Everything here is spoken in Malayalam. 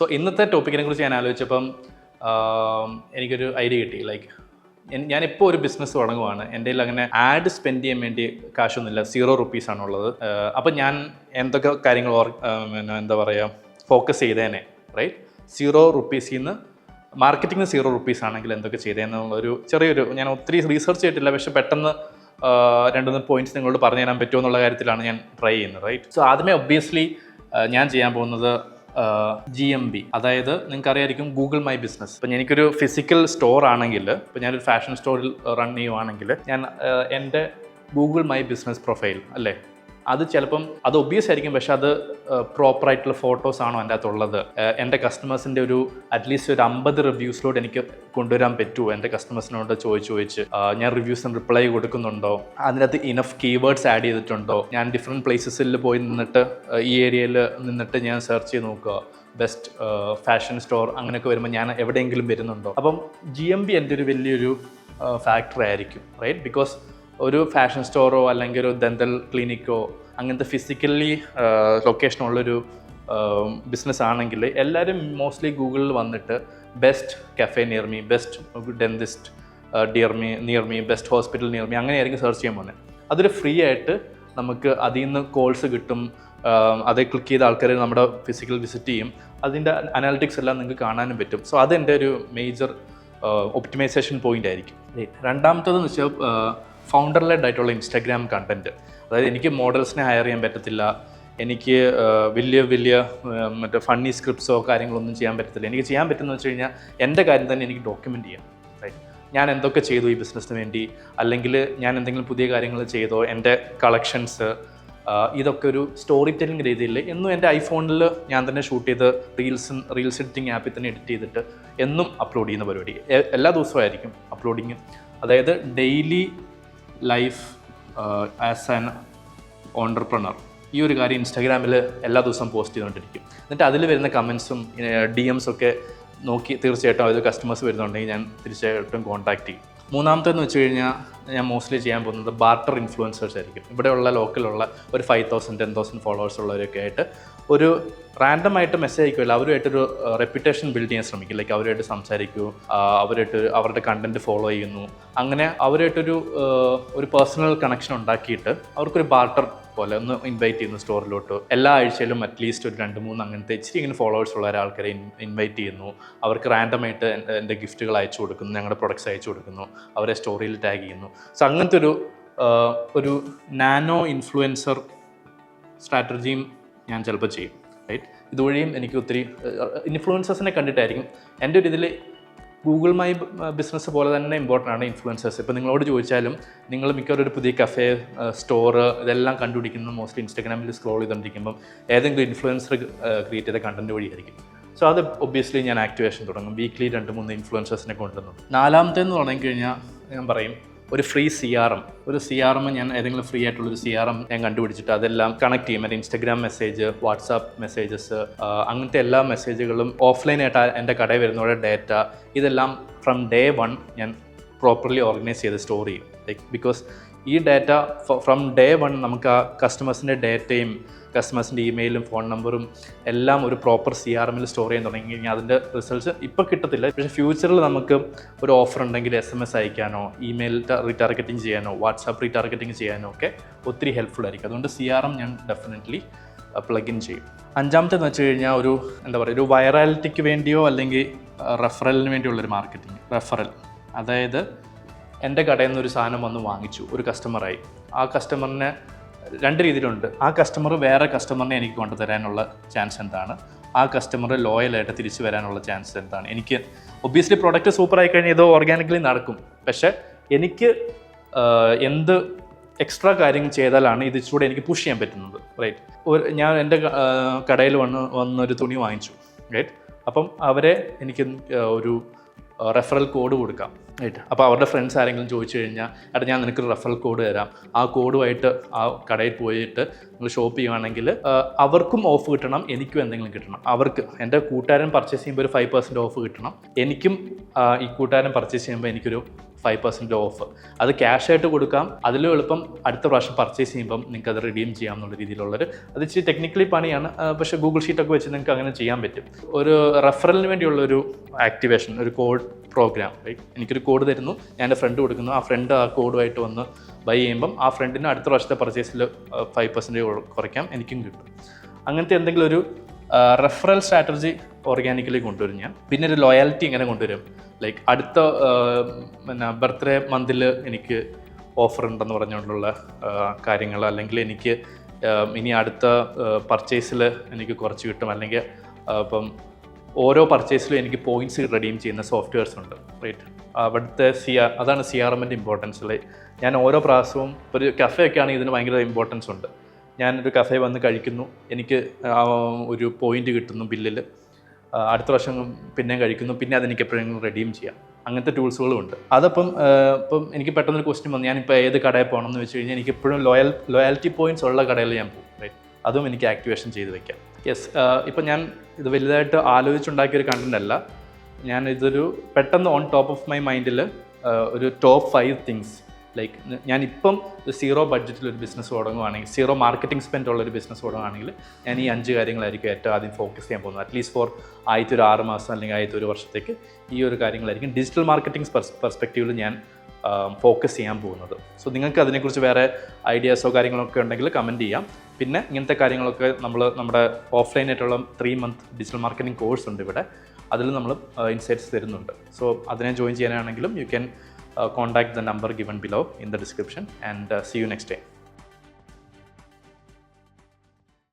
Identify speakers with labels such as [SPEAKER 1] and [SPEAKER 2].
[SPEAKER 1] സോ ഇന്നത്തെ ടോപ്പിക്കിനെ കുറിച്ച് ഞാൻ ആലോചിച്ചപ്പം എനിക്കൊരു ഐഡിയ കിട്ടി. ലൈക്ക് ഞാനിപ്പോൾ ഒരു ബിസിനസ് തുടങ്ങുവാണ്. എൻ്റെ കയ്യിൽ അങ്ങനെ ആഡ് സ്പെൻഡ് ചെയ്യാൻ വേണ്ടി കാശൊന്നുമില്ല, 0 rupees ആണുള്ളത്. അപ്പം ഞാൻ എന്തൊക്കെ കാര്യങ്ങൾ എന്താ പറയുക ഫോക്കസ് ചെയ്തേനെ, റൈറ്റ്? 0 rupees നിന്ന് മാർക്കറ്റിംഗ് 0 rupees ആണെങ്കിൽ എന്തൊക്കെ ചെയ്തേന്നുള്ളൊരു ചെറിയൊരു, ഞാൻ ഒത്തിരി റീസർച്ച് ചെയ്തിട്ടില്ല, പക്ഷെ പെട്ടെന്ന് 2-3 പോയിന്റ്സ് നിങ്ങളോട് പറഞ്ഞു തരാൻ പറ്റുമോ എന്നുള്ള കാര്യത്തിലാണ് ഞാൻ ട്രൈ ചെയ്യുന്നത്, റൈറ്റ്? സോ ആദ്യമേ ഒബ്വിയസ്ലി ഞാൻ ചെയ്യാൻ പോകുന്നത് GMB, അതായത് നിങ്ങൾക്ക് അറിയായിരിക്കും ഗൂഗിൾ മൈ ബിസിനസ്. ഇപ്പം എനിക്കൊരു ഫിസിക്കൽ സ്റ്റോർ ആണെങ്കിൽ, ഇപ്പം ഞാനൊരു ഫാഷൻ സ്റ്റോറിൽ റൺ ചെയ്യുവാണെങ്കിൽ ഞാൻ എൻ്റെ ഗൂഗിൾ മൈ ബിസിനസ് പ്രൊഫൈൽ അല്ലേ, അത് ചിലപ്പം അത് ഒബ്വിയസ് ആയിരിക്കും, പക്ഷെ അത് പ്രോപ്പറായിട്ടുള്ള ഫോട്ടോസ് ആണോ എൻ്റെ അകത്തുള്ളത്, എൻ്റെ കസ്റ്റമേഴ്സിൻ്റെ ഒരു അറ്റ്ലീസ്റ്റ് ഒരു 50 റിവ്യൂസിലോട്ട് എനിക്ക് കൊണ്ടുവരാൻ പറ്റുമോ, എൻ്റെ കസ്റ്റമേഴ്സിനോട് ചോദിച്ച് ഞാൻ റിവ്യൂസിന് റിപ്ലൈ കൊടുക്കുന്നുണ്ടോ, അതിനകത്ത് ഇനഫ് കീവേഡ്സ് ആഡ് ചെയ്തിട്ടുണ്ടോ, ഞാൻ ഡിഫറെൻറ്റ് പ്ലേസസിൽ പോയി നിന്നിട്ട് ഈ ഏരിയയിൽ നിന്നിട്ട് ഞാൻ സെർച്ച് ചെയ്ത് നോക്കുക ബെസ്റ്റ് ഫാഷൻ സ്റ്റോർ അങ്ങനെയൊക്കെ വരുമ്പോൾ ഞാൻ എവിടെയെങ്കിലും വരുന്നുണ്ടോ. അപ്പം GMB എൻ്റെ ഒരു വലിയൊരു ഫാക്ടർ ആയിരിക്കും, റൈറ്റ്? ബിക്കോസ് ഒരു ഫാഷൻ സ്റ്റോറോ അല്ലെങ്കിൽ ഒരു ദന്തൽ ക്ലിനിക്കോ അങ്ങനത്തെ ഫിസിക്കലി ലൊക്കേഷനുള്ളൊരു ബിസിനസ് ആണെങ്കിൽ എല്ലാവരും മോസ്റ്റ്ലി ഗൂഗിളിൽ വന്നിട്ട് best cafe near me, best dentist near me, best hospital near me, അങ്ങനെയായിരിക്കും സെർച്ച് ചെയ്യാൻ പോകുന്നത്. അതൊരു ഫ്രീ ആയിട്ട് നമുക്ക് അതിൽ നിന്ന് കോൾസ് കിട്ടും. അത് ക്ലിക്ക് ചെയ്ത ആൾക്കാർ നമ്മുടെ ഫിസിക്കൽ വിസിറ്റ് ചെയ്യും. അതിൻ്റെ അനാലിറ്റിക്സ് എല്ലാം നിങ്ങൾക്ക് കാണാനും പറ്റും. സോ അതെൻ്റെ ഒരു മേജർ ഒപ്റ്റിമൈസേഷൻ പോയിൻ്റ് ആയിരിക്കും. രണ്ടാമത്തേതെന്ന് വെച്ചാൽ ഫൗണ്ടർ ലെഡ് ആയിട്ടുള്ള ഇൻസ്റ്റാഗ്രാം കണ്ടൻറ്റ്. അതായത് എനിക്ക് മോഡൽസിനെ ഹയർ ചെയ്യാൻ പറ്റത്തില്ല, എനിക്ക് വലിയ മറ്റേ ഫണ്ണി സ്ക്രിപ്റ്റ്സോ കാര്യങ്ങളൊന്നും ചെയ്യാൻ പറ്റത്തില്ല. എനിക്ക് ചെയ്യാൻ പറ്റുന്നത് വെച്ച് കഴിഞ്ഞാൽ എൻ്റെ കാര്യം തന്നെ എനിക്ക് ഡോക്യുമെൻ്റ് ചെയ്യാം, റൈറ്റ്? ഞാൻ എന്തൊക്കെ ചെയ്തു ഈ ബിസിനസ്സിന് വേണ്ടി, അല്ലെങ്കിൽ ഞാൻ എന്തെങ്കിലും പുതിയ കാര്യങ്ങൾ ചെയ്തോ, എൻ്റെ കളക്ഷൻസ്, ഇതൊക്കെ ഒരു സ്റ്റോറി ടെല്ലിംഗ് രീതിയിൽ എന്നും എൻ്റെ ഐഫോണിൽ ഞാൻ തന്നെ ഷൂട്ട് ചെയ്ത് റീൽസ് എഡിറ്റിംഗ് ആപ്പിൽ തന്നെ എഡിറ്റ് ചെയ്തിട്ട് എന്നും അപ്ലോഡ് ചെയ്യുന്ന പരിപാടി. എല്ലാ ദിവസവും ആയിരിക്കും അപ്ലോഡിങ്. അതായത് daily life as an entrepreneur, ഈ ഒരു കാര്യം ഇൻസ്റ്റാഗ്രാമിൽ എല്ലാ ദിവസവും പോസ്റ്റ് ചെയ്തുകൊണ്ടിരിക്കും. എന്നിട്ട് അതിൽ വരുന്ന കമൻസും DMs ഒക്കെ നോക്കി തീർച്ചയായിട്ടും അതൊരു കസ്റ്റമേഴ്സ് വരുന്നുണ്ടെങ്കിൽ ഞാൻ തീർച്ചയായിട്ടും കോൺടാക്ട് ചെയ്യും. മൂന്നാമത്തേന്ന് വെച്ച് കഴിഞ്ഞാൽ ഞാൻ മോസ്റ്റ്ലി ചെയ്യാൻ പോകുന്നത് ബാർട്ടർ ഇൻഫ്ലുവൻസേഴ്സ് ആയിരിക്കും. ഇവിടെയുള്ള ലോക്കലുള്ള ഒരു 5000 10,000 ഫോളോവേഴ്സ് ഉള്ളവരൊക്കെ ആയിട്ട് ഒരു റാൻഡമായിട്ട് മെസ്സേജ് അയക്കുമല്ലോ, അവരുമായിട്ടൊരു റെപ്യൂട്ടേഷൻ ബിൽഡ് ചെയ്യാൻ ശ്രമിക്കും. ലൈക്ക് അവരുമായിട്ട് സംസാരിക്കൂ, അവരുടെ കണ്ടൻറ്റ് ഫോളോ ചെയ്യുന്നു, അങ്ങനെ അവരുമായിട്ടൊരു പേഴ്സണൽ കണക്ഷൻ ഉണ്ടാക്കിയിട്ട് അവർക്കൊരു ബാർട്ടർ പോലെ ഒന്ന് ഇൻവൈറ്റ് ചെയ്യുന്നു സ്റ്റോറിലോട്ട്. എല്ലാ ആഴ്ചയിലും അറ്റ്ലീസ്റ്റ് ഒരു 2-3 അങ്ങനത്തെ ഇച്ചിരി ഇങ്ങനെ ഫോളോവേഴ്സ് ഉള്ള ഒരാൾക്കാരെ ഇൻവൈറ്റ് ചെയ്യുന്നു. അവർക്ക് റാൻഡമായിട്ട് എൻ്റെ ഗിഫ്റ്റുകൾ അയച്ചു കൊടുക്കുന്നു, ഞങ്ങളുടെ പ്രൊഡക്ട്സ് അയച്ചു കൊടുക്കുന്നു, അവരെ സ്റ്റോറിയിൽ ടാഗ് ചെയ്യുന്നു. സോ അങ്ങനത്തെ ഒരു നാനോ ഇൻഫ്ലുവൻസർ സ്ട്രാറ്റജിയും ഞാൻ ചിലപ്പോൾ ചെയ്യും, റൈറ്റ്? ഇതുവഴിയും എനിക്ക് ഒത്തിരി ഇൻഫ്ലുവൻസേഴ്സിനെ കണ്ടിട്ടായിരിക്കും. എൻ്റെ ഒരു ഇതിൽ ഗൂഗിൾ മൈ ബിസിനസ് പോലെ തന്നെ ഇമ്പോർട്ടൻ്റ് ആണ് ഇൻഫ്ലുവൻസേഴ്സ്. ഇപ്പോൾ നിങ്ങളോട് ചോദിച്ചാലും നിങ്ങൾ മിക്കവാറും ഒരു പുതിയ കഫേ, സ്റ്റോറ് ഇതെല്ലാം കണ്ടുപിടിക്കുന്നത് മോസ്റ്റ്ലി ഇൻസ്റ്റാഗ്രാമിൽ സ്ക്രോൾ ചെയ്തുകൊണ്ടിരിക്കുമ്പം ഏതെങ്കിലും ഇൻഫ്ലുവൻസർ ക്രിയേറ്റ് ചെയ്ത കണ്ടൻറ്റ് വഴിയായിരിക്കും. സോ അത് ഒബ്വിയസ്ലി ഞാൻ ആക്ടിവേഷൻ തുടങ്ങും, വീക്ക്ലി 2-3 ഇൻഫ്ലുവൻസേഴ്സിനെ കൊണ്ടുവന്നു. നാലാമത്തേന്ന് പറഞ്ഞു കഴിഞ്ഞാൽ ഞാൻ പറയും ഒരു ഫ്രീ CRM ഞാൻ ഏതെങ്കിലും ഫ്രീ ആയിട്ടുള്ളൊരു CRM ഞാൻ കണ്ടുപിടിച്ചിട്ട് അതെല്ലാം കണക്ട് ചെയ്യും. എൻ്റെ ഇൻസ്റ്റാഗ്രാം മെസ്സേജ്, വാട്സാപ്പ് മെസ്സേജസ്, അങ്ങനത്തെ എല്ലാ മെസ്സേജുകളും ഓഫ്ലൈനായിട്ട് എൻ്റെ കടയിൽ വരുന്നവരുടെ ഡേറ്റ, ഇതെല്ലാം ഫ്രം ഡേ 1 ഞാൻ പ്രോപ്പർലി ഓർഗനൈസ് ചെയ്ത് സ്റ്റോർ ചെയ്യും. ലൈക്ക് ബിക്കോസ് ഈ ഡേറ്റ ഫ്രം ഡേ 1 നമുക്ക് ആ കസ്റ്റമേഴ്സിൻ്റെ ഡേറ്റയും കസ്റ്റമേഴ്സിൻ്റെ ഇമെയിലും ഫോൺ നമ്പറും എല്ലാം ഒരു പ്രോപ്പർ CRMൽ സ്റ്റോർ ചെയ്യാൻ തുടങ്ങി കഴിഞ്ഞാൽ അതിൻ്റെ റിസൾട്ട്സ് ഇപ്പോൾ കിട്ടത്തില്ല, പക്ഷേ ഫ്യൂച്ചറിൽ നമുക്ക് ഒരു ഓഫർ ഉണ്ടെങ്കിൽ SMS അയക്കാനോ, ഇമെയിൽ റീടാർഗറ്റിംഗ് ചെയ്യാനോ, വാട്സാപ്പ് റീടാർഗറ്റിംഗ് ചെയ്യാനോ ഒക്കെ ഒത്തിരി ഹെൽപ്ഫുൾ ആയിരിക്കും. അതുകൊണ്ട് CRM ഞാൻ ഡെഫിനറ്റ്ലി പ്ലഗ് ഇൻ ചെയ്യും. അഞ്ചാമത്തേന്ന് വെച്ച് കഴിഞ്ഞാൽ ഒരു വൈറാലിറ്റിക്ക് വേണ്ടിയോ അല്ലെങ്കിൽ റെഫറലിന് വേണ്ടിയുള്ളൊരു മാർക്കറ്റിംഗ്. അതായത് എൻ്റെ കടയിൽ നിന്ന് ഒരു സാധനം വന്ന് വാങ്ങിച്ചു, ഒരു കസ്റ്റമറായി. ആ കസ്റ്റമറിനെ 2 രീതിയിലുണ്ട്. ആ കസ്റ്റമർ വേറെ കസ്റ്റമറിനെ എനിക്ക് കൊണ്ടുതരാനുള്ള ചാൻസ് എന്താണ്, ആ കസ്റ്റമർ ലോയലായിട്ട് തിരിച്ചു വരാനുള്ള ചാൻസ് എന്താണ്. എനിക്ക് ഒബ്വിയസ്ലി പ്രോഡക്റ്റ് സൂപ്പർ ആയി കഴിഞ്ഞാൽ ഇത് ഓർഗാനിക്കലി നടക്കും, പക്ഷേ എനിക്ക് എന്ത് എക്സ്ട്രാ കാര്യങ്ങൾ ചെയ്താലാണ് ഇത് ഇച്ചിലൂടെ എനിക്ക് പുഷ് ചെയ്യാൻ പറ്റുന്നത്, റൈറ്റ്? ഞാൻ എൻ്റെ കടയിൽ വന്നൊരു തുണി വാങ്ങിച്ചു, റൈറ്റ്? അപ്പം അവരെ എനിക്ക് ഒരു റെഫറൽ കോഡ് കൊടുക്കാം, റൈറ്റ്? അപ്പോൾ അവരുടെ ഫ്രണ്ട്സ് ആരെങ്കിലും ചോദിച്ചു കഴിഞ്ഞാൽ എടാ ഞാൻ നിനക്കൊരു റെഫറൽ കോഡ് തരാം, ആ കോഡുമായിട്ട് ആ കടയിൽ പോയിട്ട് നിങ്ങൾ ഷോപ്പ് ചെയ്യുകയാണെങ്കിൽ അവർക്കും ഓഫ് കിട്ടണം, എനിക്കും എന്തെങ്കിലും കിട്ടണം. അവർക്ക് എൻ്റെ കൂട്ടുകാരൻ പർച്ചേസ് ചെയ്യുമ്പോൾ ഒരു 5% ഓഫ് കിട്ടണം, എനിക്കും ഈ കൂട്ടുകാരൻ പർച്ചേസ് ചെയ്യുമ്പോൾ എനിക്കൊരു 5% ഓഫ്. അത് ക്യാഷ് ആയിട്ട് കൊടുക്കാം, അതിലും എളുപ്പം അടുത്ത പ്രാവശ്യം പർച്ചേസ് ചെയ്യുമ്പം നിങ്ങൾക്ക് അത് റിഡീം ചെയ്യാം എന്നുള്ള രീതിയിലുള്ളൊരു, അത് ഇച്ചിരി ടെക്നിക്കലി പണിയാണ്, പക്ഷേ ഗൂഗിൾ ഷീറ്റൊക്കെ വെച്ച് നിങ്ങൾക്ക് അങ്ങനെ ചെയ്യാൻ പറ്റും. ഒരു റെഫറലിന് വേണ്ടിയുള്ളൊരു ആക്ടിവേഷൻ, ഒരു കോഡ് പ്രോഗ്രാം. എനിക്കൊരു കോഡ് തരുന്നു, ഞാൻ എൻ്റെ ഫ്രണ്ട് കൊടുക്കുന്നു, ആ ഫ്രണ്ട് ആ കോഡുമായിട്ട് വന്ന് ബൈ ചെയ്യുമ്പം ആ ഫ്രണ്ടിന് അടുത്ത പ്രാവശ്യത്തെ പർച്ചേസിൽ 5% കുറയ്ക്കാം, എനിക്കും കിട്ടും. അങ്ങനത്തെ എന്തെങ്കിലും ഒരു റെഫറൽ സ്ട്രാറ്റജി ഓർഗാനിക്കലി കൊണ്ടുവരും ഞാൻ. പിന്നെ ഒരു ലോയാലിറ്റി എങ്ങനെ കൊണ്ടുവരും, ലൈക്ക് അടുത്ത പിന്നെ ബർത്ത്ഡേ മന്തിൽ എനിക്ക് ഓഫർ ഉണ്ടെന്ന് പറഞ്ഞുകൊണ്ടുള്ള കാര്യങ്ങൾ, അല്ലെങ്കിൽ എനിക്ക് ഇനി അടുത്ത പർച്ചേസിൽ എനിക്ക് കുറച്ച് കിട്ടും, അല്ലെങ്കിൽ ഇപ്പം ഓരോ പർച്ചേസിലും എനിക്ക് പോയിൻറ്റ്സ് റെഡീം ചെയ്യുന്ന സോഫ്റ്റ്വെയർസ് ഉണ്ട്, റൈറ്റ്. അവിടുത്തെ അതാണ് CRMൻ്റെ ഇമ്പോർട്ടൻസ്. ഞാൻ ഓരോ പ്രാവശ്യവും ഒരു കഫേ ഒക്കെ ആണെങ്കിൽ ഇതിന് ഭയങ്കര ഇമ്പോർട്ടൻസ് ഉണ്ട്. ഞാനൊരു കഫേ വന്ന് കഴിക്കുന്നു, എനിക്ക് ഒരു പോയിൻ്റ് കിട്ടുന്നു ബില്ലിൽ, അടുത്ത വർഷം പിന്നെയും കഴിക്കുന്നു, പിന്നെ അതെനിക്ക് എപ്പോഴെങ്കിലും റെഡീം ചെയ്യാം. അങ്ങനത്തെ ടൂൾസുകളും ഉണ്ട്. അതപ്പം ഇപ്പം എനിക്ക് പെട്ടെന്നൊരു ക്വസ്റ്റ്യൻ വന്നു, ഞാനിപ്പോൾ ഏത് കടയിൽ പോകണം എന്ന് വെച്ച് കഴിഞ്ഞാൽ എനിക്ക് എപ്പോഴും ലോയാലിറ്റി പോയിൻറ്റ്സ് ഉള്ള കടയിൽ ഞാൻ പോകും, റൈറ്റ്. അതും എനിക്ക് ആക്ടിവേഷൻ ചെയ്ത് വെക്കാം. യെസ്, ഇപ്പം ഞാൻ ഇത് വലുതായിട്ട് ആലോചിച്ചുണ്ടാക്കിയൊരു കണ്ടന്റ് അല്ല, ഞാൻ ഇതൊരു പെട്ടെന്ന് ഓൺ ടോപ്പ് ഓഫ് മൈ മൈൻഡിൽ ഒരു ടോപ്പ് 5 തിങ്സ്, ലൈക്ക് ഞാനിപ്പം 0 ബഡ്ജറ്റിൽ ഒരു ബിസിനസ് തുടങ്ങുകയാണെങ്കിൽ, 0 മാർക്കറ്റിംഗ് സ്പെൻഡ് ഉള്ളൊരു ബിസിനസ് തുടങ്ങുകയാണെങ്കിൽ ഞാൻ ഈ 5 കാര്യങ്ങളായിരിക്കും ഏറ്റവും ആദ്യം ഫോക്കസ് ചെയ്യാൻ പോകുന്നത്. അറ്റ്ലീസ്റ്റ് ഫോർ ആദ്യത്തെ ഒരു 6 മാസം അല്ലെങ്കിൽ ആദ്യത്തെ ഒരു വർഷത്തേക്ക് ഈ ഒരു കാര്യങ്ങളായിരിക്കും ഡിജിറ്റൽ മാർക്കറ്റിംഗ് പെർസ്പെക്റ്റീവിൽ ഞാൻ ഫോക്കസ് ചെയ്യാൻ പോകുന്നത്. സോ നിങ്ങൾക്ക് അതിനെക്കുറിച്ച് വേറെ ഐഡിയാസോ കാര്യങ്ങളൊക്കെ ഉണ്ടെങ്കിൽ കമൻറ്റ് ചെയ്യാം. പിന്നെ ഇങ്ങനത്തെ കാര്യങ്ങളൊക്കെ നമ്മുടെ ഓഫ്ലൈനായിട്ടുള്ള 3 മന്ത് ഡിജിറ്റൽ മാർക്കറ്റിംഗ് കോഴ്സ് ഉണ്ട് ഇവിടെ, അതിൽ നമ്മൾ ഇൻസൈറ്റ്സ് തരുന്നുണ്ട്. സോ അതിനെ ജോയിൻ ചെയ്യാനാണെങ്കിലും you can contact the number given below in the description, and see you next time.